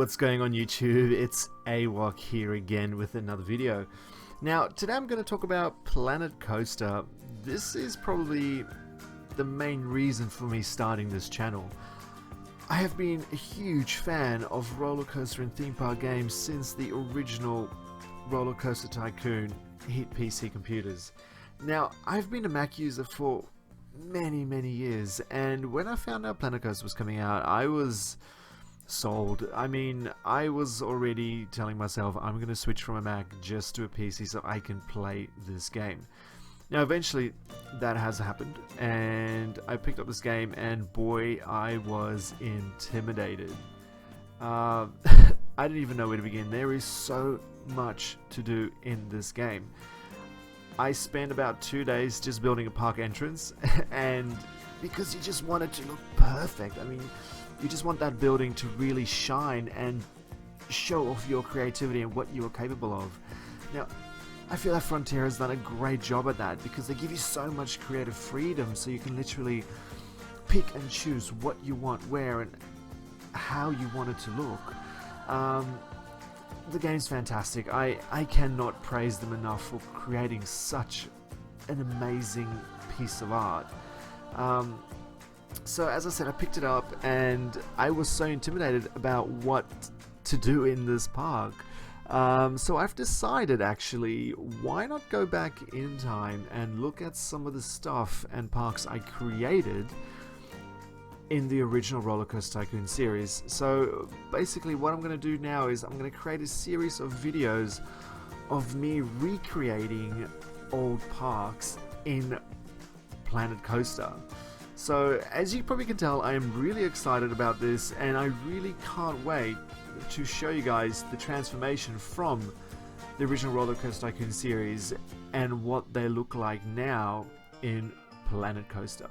What's going on YouTube? It's AWOC here again with another video. Now today I'm going to talk about Planet Coaster. This is probably the main reason for me starting this channel. I have been a huge fan of roller coaster and theme park games since the original Roller Coaster Tycoon hit PC computers. Now I've been a Mac user for many years, and when I found out Planet Coaster was coming out, I was sold. I mean, I was already telling myself I'm going to switch from a Mac just to a PC so I can play this game. Now eventually that has happened, and I picked up this game, and boy, I was intimidated. I didn't even know where to begin. There is so much to do in this game. I spent about 2 days just building a park entrance, and because you just want it to look perfect. I mean, you just want that building to really shine and show off your creativity and what you are capable of. Now, I feel that Frontier has done a great job at that because they give you so much creative freedom, so you can literally pick and choose what you want, where, and how you want it to look. The game's fantastic. I cannot praise them enough for creating such an amazing piece of art. So as I said, I picked it up and I was so intimidated about what to do in this park. So I've decided, actually, why not go back in time and look at some of the stuff and parks I created in the original Roller Coaster Tycoon series. So basically what I'm going to do now is I'm going to create a series of videos of me recreating old parks in Planet Coaster. So as you probably can tell, I am really excited about this, and I really can't wait to show you guys the transformation from the original Roller Coaster Tycoon series and what they look like now in Planet Coaster.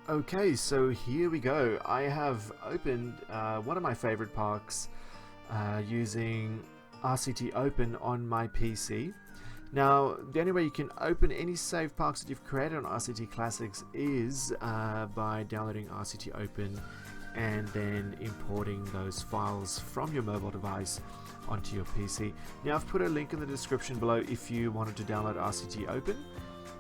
Okay, so here we go. I have opened one of my favorite parks using RCT Open on my PC. Now, the only way you can open any save parks that you've created on RCT Classics is by downloading RCT Open and then importing those files from your mobile device onto your PC. Now, I've put a link in the description below if you wanted to download RCT Open,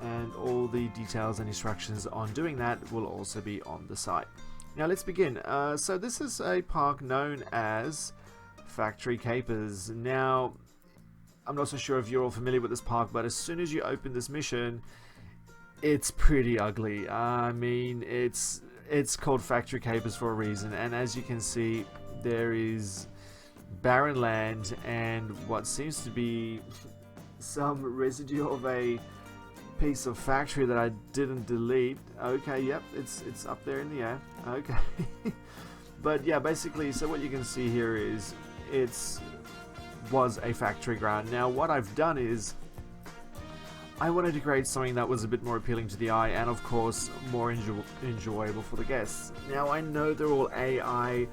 and all the details and instructions on doing that will also be on the site. Now let's begin. So this is a park known as Factory Capers. Now, I'm not so sure if you're all familiar with this park, but as soon as you open this mission, it's pretty ugly. I mean, it's called Factory Capers for a reason, and as you can see, there is barren land and what seems to be some residue of a piece of factory that I didn't delete. Okay, yep, it's up there in the air. Okay. But yeah, basically, so what you can see here is was a factory ground. Now what I've done is I wanted to create something that was a bit more appealing to the eye and of course more enjoyable for the guests. Now I know they're all AI,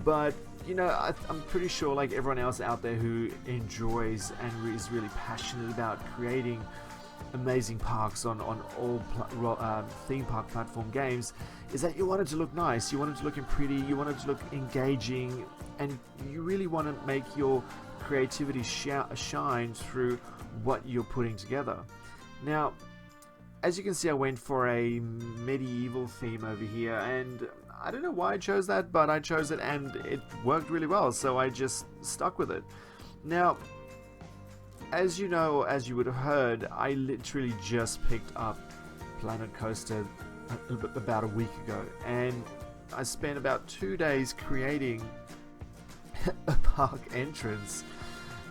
but you know, I'm pretty sure, like everyone else out there who enjoys and is really passionate about creating amazing parks on all theme park platform games, is that you want it to look nice, you want it to look pretty, you want it to look engaging, and you really want to make your creativity shine through what you're putting together. Now, as you can see, I went for a medieval theme over here, and I don't know why I chose that, but I chose it and it worked really well, so I just stuck with it. Now, as you know, as you would have heard, I literally just picked up Planet Coaster about a week ago, and I spent about 2 days creating a park entrance.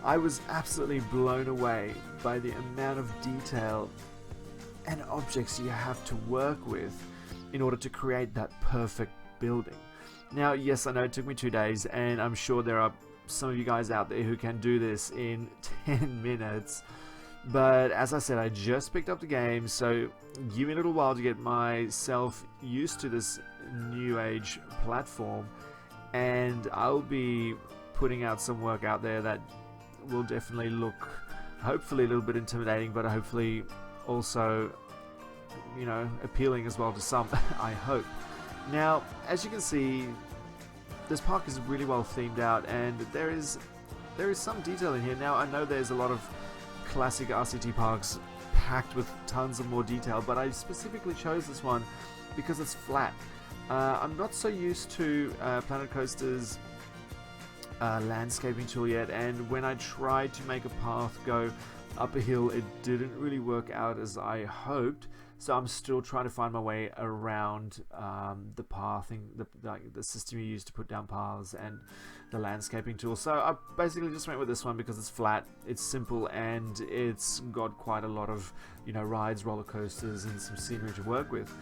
I was absolutely blown away by the amount of detail and objects you have to work with in order to create that perfect building. Now, yes, I know it took me 2 days, and I'm sure there are some of you guys out there who can do this in 10 minutes, but as I said, I just picked up the game, so give me a little while to get myself used to this new age platform, and I'll be putting out some work out there that will definitely look, hopefully, a little bit intimidating, but hopefully also, you know, appealing as well to some. I hope. Now, as you can see, this park is really well themed out, and there is some detail in here. Now I know there's a lot of classic RCT parks packed with tons of more detail, but I specifically chose this one because it's flat. I'm not so used to Planet Coaster's landscaping tool yet, and when I tried to make a path go up a hill, it didn't really work out as I hoped. So I'm still trying to find my way around the pathing, the system you use to put down paths, and the landscaping tool. So I basically just went with this one because it's flat, it's simple, and it's got quite a lot of, you know, rides, roller coasters, and some scenery to work with.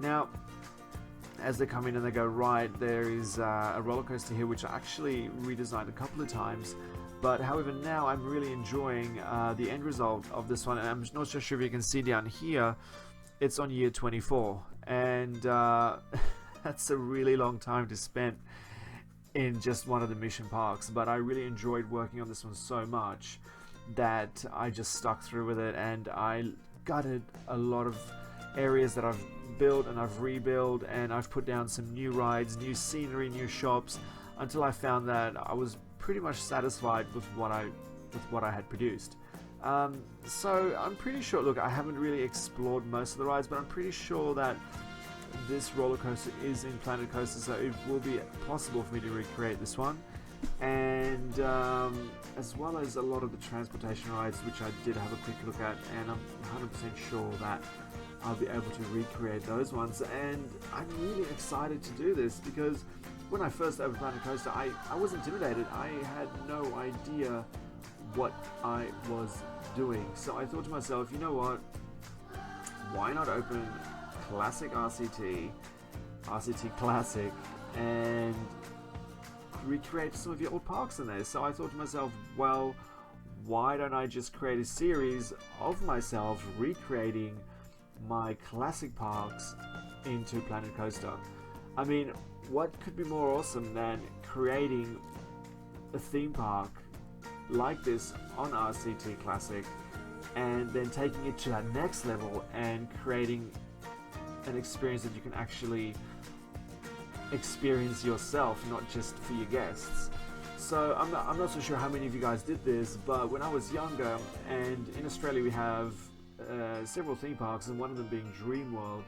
Now, as they come in and they go right, there is a roller coaster here which I actually redesigned a couple of times. But however, now I'm really enjoying the end result of this one, and I'm not so sure if you can see down here, it's on year 24, and that's a really long time to spend in just one of the mission parks. But I really enjoyed working on this one so much that I just stuck through with it, and I gutted a lot of areas that I've built and I've rebuilt, and I've put down some new rides, new scenery, new shops, until I found that I was pretty much satisfied with what I had produced. So I'm pretty sure, look, I haven't really explored most of the rides, but I'm pretty sure that this roller coaster is in Planet Coaster, so it will be possible for me to recreate this one, and as well as a lot of the transportation rides, which I did have a quick look at, and I'm 100% sure that I'll be able to recreate those ones. And I'm really excited to do this because when I first opened Planet Coaster, I was intimidated. I had no idea what I was doing. So I thought to myself, you know what, why not open Classic RCT Classic, and recreate some of your old parks in there. So I thought to myself, well, why don't I just create a series of myself recreating my classic parks into Planet Coaster? I mean, what could be more awesome than creating a theme park like this on RCT Classic, and then taking it to that next level and creating an experience that you can actually experience yourself, not just for your guests. So I'm not so sure how many of you guys did this, but when I was younger, and in Australia we have several theme parks, and one of them being Dreamworld,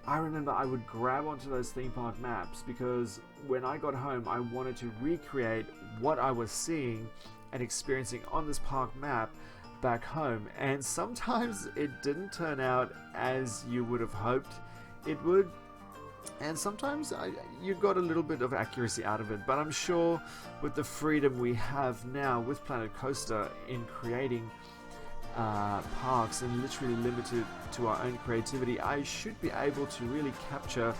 I remember I would grab onto those theme park maps, because when I got home I wanted to recreate what I was seeing and experiencing on this park map back home, and sometimes it didn't turn out as you would have hoped it would, and sometimes you got a little bit of accuracy out of it. But I'm sure with the freedom we have now with Planet Coaster in creating parks and literally limited to our own creativity, I should be able to really capture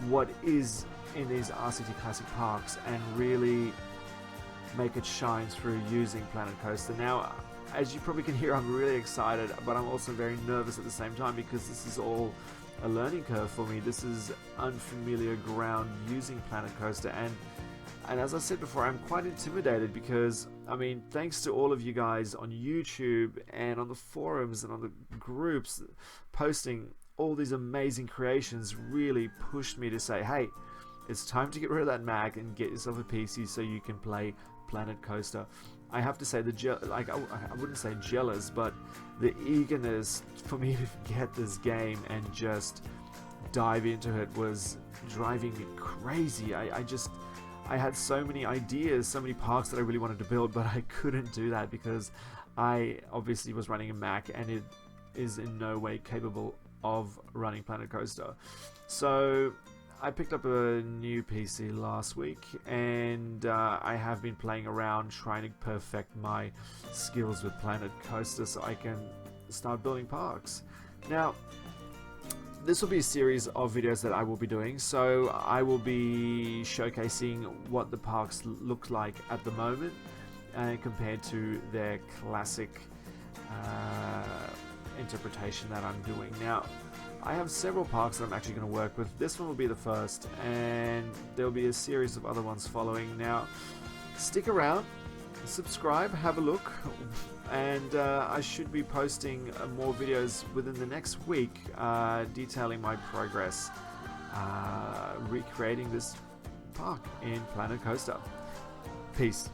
what is in these RCT Classic parks and really make it shine through using Planet Coaster. Now, as you probably can hear, I'm really excited, but I'm also very nervous at the same time, because this is all a learning curve for me. This is unfamiliar ground using Planet Coaster, and as I said before, I'm quite intimidated because, I mean, thanks to all of you guys on YouTube and on the forums and on the groups posting all these amazing creations, really pushed me to say, hey, it's time to get rid of that Mac and get yourself a PC so you can play Planet Coaster. I have to say, I wouldn't say jealous, but the eagerness for me to get this game and just dive into it was driving me crazy. I had so many ideas, so many parks that I really wanted to build, but I couldn't do that because I obviously was running a Mac, and it is in no way capable of running Planet Coaster. So I picked up a new PC last week, and I have been playing around trying to perfect my skills with Planet Coaster so I can start building parks. Now, this will be a series of videos that I will be doing, so I will be showcasing what the parks look like at the moment compared to their classic interpretation that I'm doing. Now, I have several parks that I'm actually going to work with. This one will be the first, and there'll be a series of other ones following. Now, stick around, subscribe, have a look, and I should be posting more videos within the next week detailing my progress recreating this park in Planet Coaster. Peace.